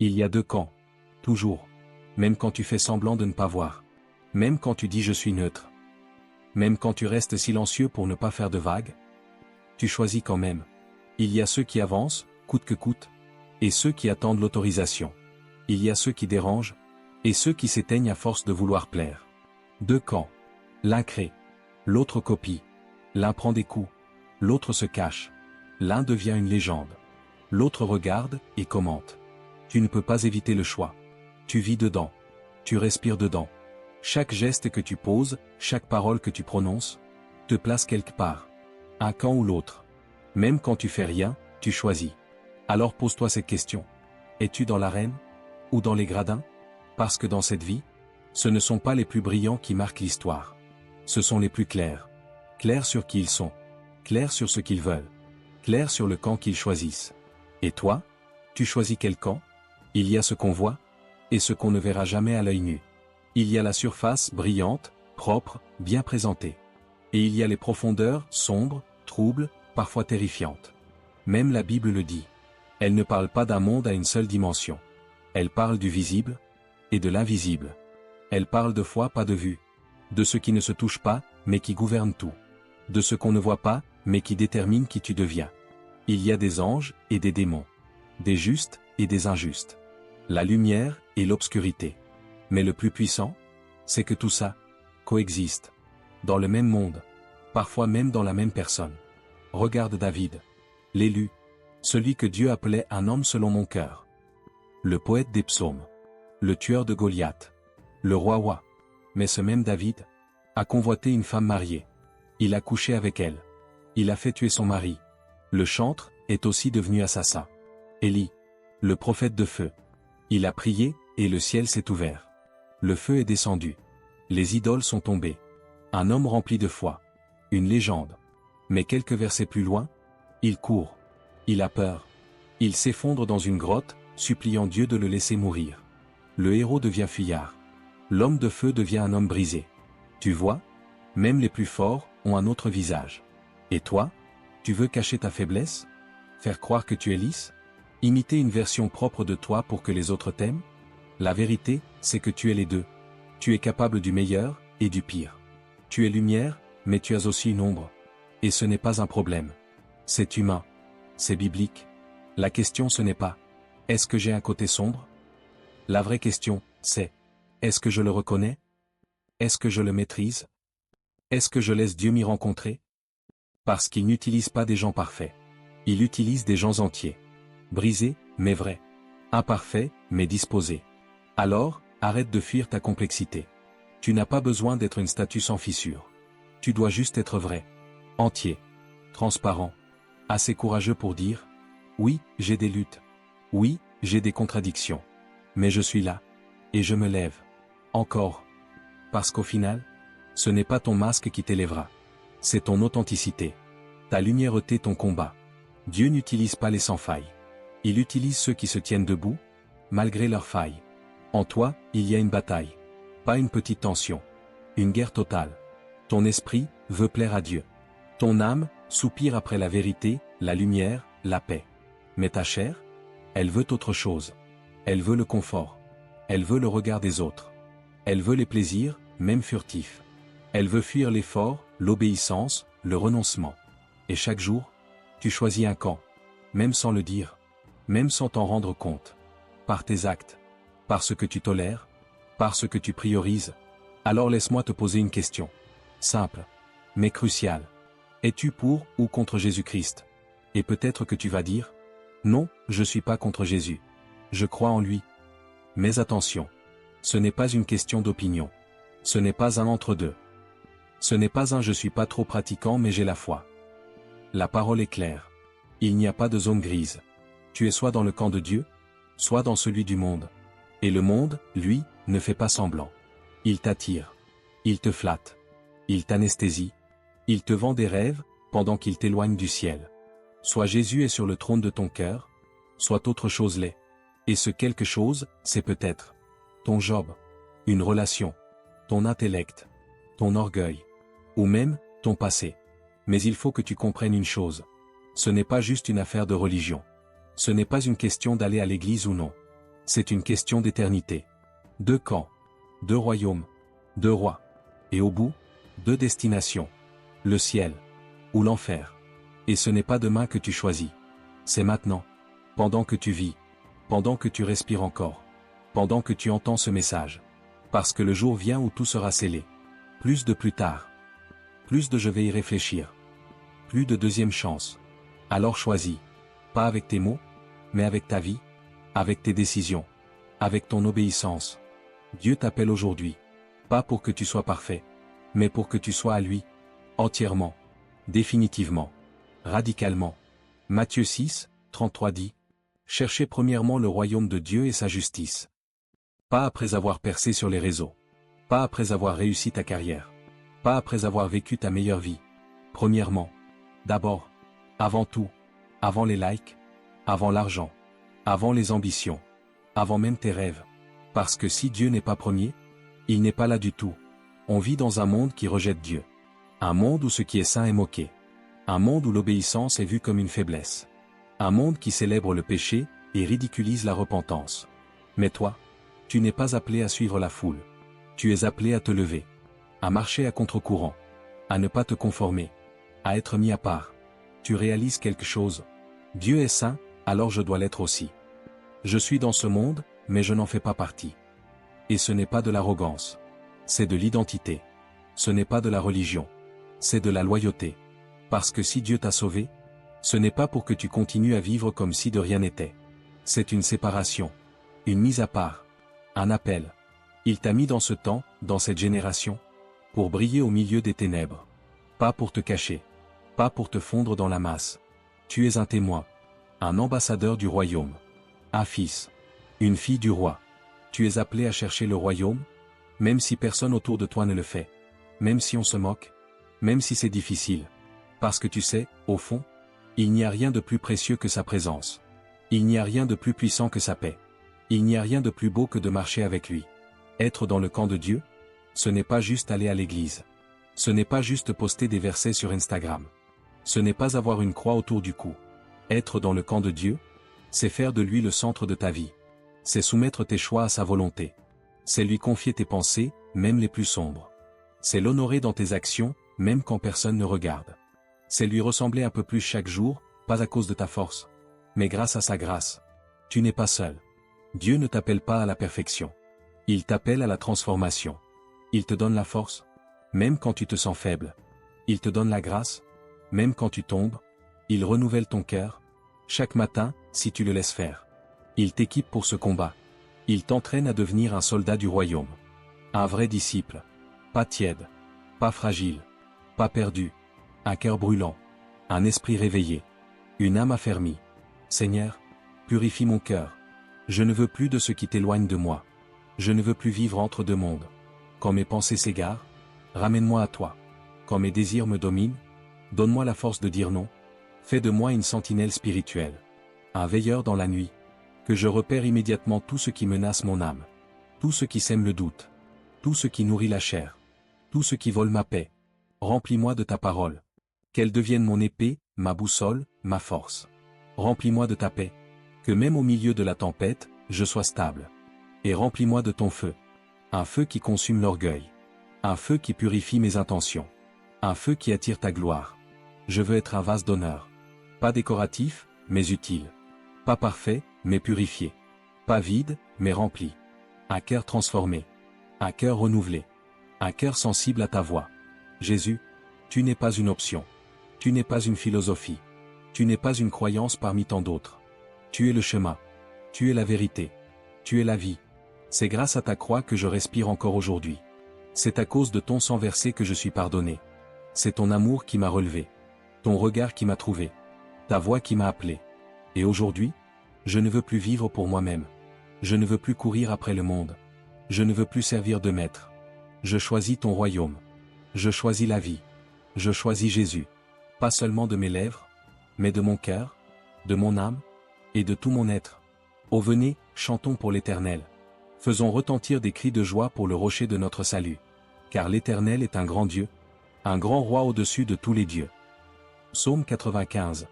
Il y a deux camps. Toujours. Même quand tu fais semblant de ne pas voir. Même quand tu dis je suis neutre. Même quand tu restes silencieux pour ne pas faire de vagues. Tu choisis quand même. Il y a ceux qui avancent, coûte que coûte, et ceux qui attendent l'autorisation. Il y a ceux qui dérangent, et ceux qui s'éteignent à force de vouloir plaire. Deux camps. L'un crée. L'autre copie. L'un prend des coups. L'autre se cache. L'un devient une légende. L'autre regarde et commente. Tu ne peux pas éviter le choix. Tu vis dedans. Tu respires dedans. Chaque geste que tu poses, chaque parole que tu prononces, te place quelque part. Un camp ou l'autre. Même quand tu fais rien, tu choisis. Alors pose-toi cette question. Es-tu dans l'arène? Ou dans les gradins? Parce que dans cette vie, ce ne sont pas les plus brillants qui marquent l'histoire. Ce sont les plus clairs. Clairs sur qui ils sont. Clairs sur ce qu'ils veulent. Clairs sur le camp qu'ils choisissent. Et toi? Tu choisis quel camp? Il y a ce qu'on voit, et ce qu'on ne verra jamais à l'œil nu. Il y a la surface brillante, propre, bien présentée. Et il y a les profondeurs, sombres, troubles, parfois terrifiantes. Même la Bible le dit. Elle ne parle pas d'un monde à une seule dimension. Elle parle du visible et de l'invisible. Elle parle de foi, pas de vue. De ce qui ne se touche pas, mais qui gouverne tout. De ce qu'on ne voit pas, mais qui détermine qui tu deviens. Il y a des anges et des démons. Des justes et des injustes. La lumière et l'obscurité. Mais le plus puissant, c'est que tout ça coexiste. Dans le même monde. Parfois même dans la même personne. Regarde David. L'élu. Celui que Dieu appelait un homme selon mon cœur. Le poète des psaumes. Le tueur de Goliath. Le roi. Mais ce même David a convoité une femme mariée. Il a couché avec elle. Il a fait tuer son mari. Le chantre est aussi devenu assassin. Élie. Le prophète de feu. Il a prié, et le ciel s'est ouvert. Le feu est descendu. Les idoles sont tombées. Un homme rempli de foi. Une légende. Mais quelques versets plus loin, il court. Il a peur. Il s'effondre dans une grotte, suppliant Dieu de le laisser mourir. Le héros devient fuyard. L'homme de feu devient un homme brisé. Tu vois? Même les plus forts ont un autre visage. Et toi? Tu veux cacher ta faiblesse? Faire croire que tu es lisse? Imiter une version propre de toi pour que les autres t'aiment? La vérité, c'est que tu es les deux. Tu es capable du meilleur et du pire. Tu es lumière, mais tu as aussi une ombre. Et ce n'est pas un problème. C'est humain. C'est biblique. La question ce n'est pas « Est-ce que j'ai un côté sombre ?» La vraie question, c'est « Est-ce que je le reconnais? Est-ce que je le maîtrise? Est-ce que je laisse Dieu m'y rencontrer? » Parce qu'il n'utilise pas des gens parfaits. Il utilise des gens entiers. Brisés, mais vrais. Imparfaits, mais disposés. Alors, arrête de fuir ta complexité. Tu n'as pas besoin d'être une statue sans fissure. Tu dois juste être vrai. Entier. Transparent. Assez courageux pour dire « Oui, j'ai des luttes. Oui, j'ai des contradictions. Mais je suis là. Et je me lève. Encore. » Parce qu'au final, ce n'est pas ton masque qui t'élèvera. C'est ton authenticité. Ta lumièreté, ton combat. Dieu n'utilise pas les sans failles. Il utilise ceux qui se tiennent debout, malgré leurs failles. En toi, il y a une bataille. Pas une petite tension. Une guerre totale. Ton esprit veut plaire à Dieu. Ton âme soupire après la vérité, la lumière, la paix. Mais ta chair, elle veut autre chose. Elle veut le confort. Elle veut le regard des autres. Elle veut les plaisirs, même furtifs. Elle veut fuir l'effort, l'obéissance, le renoncement. Et chaque jour, tu choisis un camp. Même sans le dire. Même sans t'en rendre compte. Par tes actes. Par ce que tu tolères. Par ce que tu priorises. Alors laisse-moi te poser une question. Simple. Mais cruciale. Es-tu pour ou contre Jésus-Christ? Et peut-être que tu vas dire, non, je suis pas contre Jésus. Je crois en lui. Mais attention. Ce n'est pas une question d'opinion. Ce n'est pas un entre-deux. Ce n'est pas un je suis pas trop pratiquant mais j'ai la foi. La parole est claire. Il n'y a pas de zone grise. Tu es soit dans le camp de Dieu, soit dans celui du monde. Et le monde, lui, ne fait pas semblant. Il t'attire. Il te flatte. Il t'anesthésie. Il te vend des rêves, pendant qu'il t'éloigne du ciel. Soit Jésus est sur le trône de ton cœur, soit autre chose l'est. Et ce quelque chose, c'est peut-être ton job, une relation, ton intellect, ton orgueil, ou même ton passé. Mais il faut que tu comprennes une chose. Ce n'est pas juste une affaire de religion. Ce n'est pas une question d'aller à l'église ou non. C'est une question d'éternité. 2 camps, 2 royaumes, 2 rois. Et au bout, 2 destinations. Le ciel ou l'enfer. Et ce n'est pas demain que tu choisis. C'est maintenant. Pendant que tu vis. Pendant que tu respires encore. Pendant que tu entends ce message. Parce que le jour vient où tout sera scellé. Plus de plus tard. Plus de je vais y réfléchir. Plus de deuxième chance. Alors choisis. Pas avec tes mots, mais avec ta vie, avec tes décisions, avec ton obéissance. Dieu t'appelle aujourd'hui. Pas pour que tu sois parfait, mais pour que tu sois à lui. Entièrement. Définitivement. Radicalement. Matthieu 6, 33 dit. Cherchez premièrement le royaume de Dieu et sa justice. Pas après avoir percé sur les réseaux. Pas après avoir réussi ta carrière. Pas après avoir vécu ta meilleure vie. Premièrement. D'abord. Avant tout. Avant les likes. Avant l'argent. Avant les ambitions. Avant même tes rêves. Parce que si Dieu n'est pas premier, il n'est pas là du tout. On vit dans un monde qui rejette Dieu. Un monde où ce qui est saint est moqué. Un monde où l'obéissance est vue comme une faiblesse. Un monde qui célèbre le péché et ridiculise la repentance. Mais toi, tu n'es pas appelé à suivre la foule. Tu es appelé à te lever. À marcher à contre-courant. À ne pas te conformer. À être mis à part. Tu réalises quelque chose. Dieu est saint, alors je dois l'être aussi. Je suis dans ce monde, mais je n'en fais pas partie. Et ce n'est pas de l'arrogance. C'est de l'identité. Ce n'est pas de la religion. C'est de la loyauté. Parce que si Dieu t'a sauvé, ce n'est pas pour que tu continues à vivre comme si de rien n'était. C'est une séparation. Une mise à part. Un appel. Il t'a mis dans ce temps, dans cette génération, pour briller au milieu des ténèbres. Pas pour te cacher. Pas pour te fondre dans la masse. Tu es un témoin. Un ambassadeur du royaume. Un fils. Une fille du roi. Tu es appelé à chercher le royaume, même si personne autour de toi ne le fait. Même si on se moque. Même si c'est difficile. Parce que tu sais, au fond, il n'y a rien de plus précieux que sa présence. Il n'y a rien de plus puissant que sa paix. Il n'y a rien de plus beau que de marcher avec lui. Être dans le camp de Dieu, ce n'est pas juste aller à l'église. Ce n'est pas juste poster des versets sur Instagram. Ce n'est pas avoir une croix autour du cou. Être dans le camp de Dieu, c'est faire de lui le centre de ta vie. C'est soumettre tes choix à sa volonté. C'est lui confier tes pensées, même les plus sombres. C'est l'honorer dans tes actions, même quand personne ne regarde. C'est lui ressembler un peu plus chaque jour, pas à cause de ta force, mais grâce à sa grâce. Tu n'es pas seul. Dieu ne t'appelle pas à la perfection. Il t'appelle à la transformation. Il te donne la force, même quand tu te sens faible. Il te donne la grâce, même quand tu tombes. Il renouvelle ton cœur, chaque matin, si tu le laisses faire. Il t'équipe pour ce combat. Il t'entraîne à devenir un soldat du royaume. Un vrai disciple. Pas tiède. Pas fragile. Pas perdu. Un cœur brûlant. Un esprit réveillé. Une âme affermie. Seigneur, purifie mon cœur. Je ne veux plus de ce qui t'éloigne de moi. Je ne veux plus vivre entre deux mondes. Quand mes pensées s'égarent, ramène-moi à toi. Quand mes désirs me dominent, donne-moi la force de dire non. Fais de moi une sentinelle spirituelle. Un veilleur dans la nuit. Que je repère immédiatement tout ce qui menace mon âme. Tout ce qui sème le doute. Tout ce qui nourrit la chair. Tout ce qui vole ma paix. Remplis-moi de ta parole. Qu'elle devienne mon épée, ma boussole, ma force. Remplis-moi de ta paix. Que même au milieu de la tempête, je sois stable. Et remplis-moi de ton feu. Un feu qui consume l'orgueil. Un feu qui purifie mes intentions. Un feu qui attire ta gloire. Je veux être un vase d'honneur. Pas décoratif, mais utile. Pas parfait, mais purifié. Pas vide, mais rempli. Un cœur transformé. Un cœur renouvelé. Un cœur sensible à ta voix. Jésus, tu n'es pas une option. Tu n'es pas une philosophie. Tu n'es pas une croyance parmi tant d'autres. Tu es le chemin. Tu es la vérité. Tu es la vie. C'est grâce à ta croix que je respire encore aujourd'hui. C'est à cause de ton sang versé que je suis pardonné. C'est ton amour qui m'a relevé. Ton regard qui m'a trouvé. Ta voix qui m'a appelé. Et aujourd'hui, je ne veux plus vivre pour moi-même. Je ne veux plus courir après le monde. Je ne veux plus servir de maître. Je choisis ton royaume. Je choisis la vie. Je choisis Jésus. Pas seulement de mes lèvres, mais de mon cœur, de mon âme, et de tout mon être. Oh venez, chantons pour l'Éternel. Faisons retentir des cris de joie pour le rocher de notre salut. Car l'Éternel est un grand Dieu, un grand roi au-dessus de tous les dieux. Psaume 95.